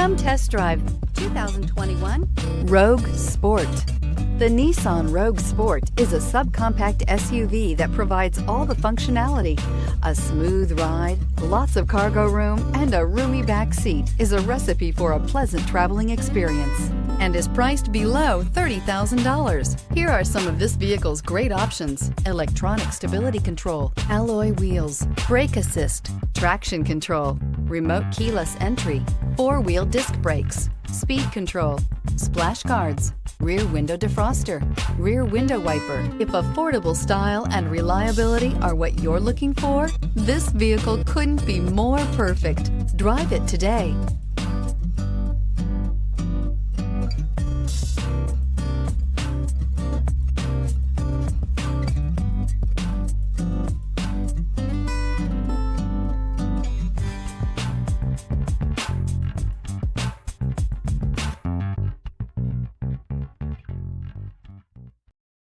Come test drive 2021 Rogue Sport. The Nissan Rogue Sport is a subcompact SUV that provides all the functionality. A smooth ride, lots of cargo room, and a roomy back seat is a recipe for a pleasant traveling experience and is priced below $30,000. Here are some of this vehicle's great options: electronic stability control, alloy wheels, brake assist, traction control, remote keyless entry, four-wheel disc brakes, speed control, splash guards, rear window defroster, rear window wiper. If affordable style and reliability are what you're looking for, this vehicle couldn't be more perfect. Drive it today.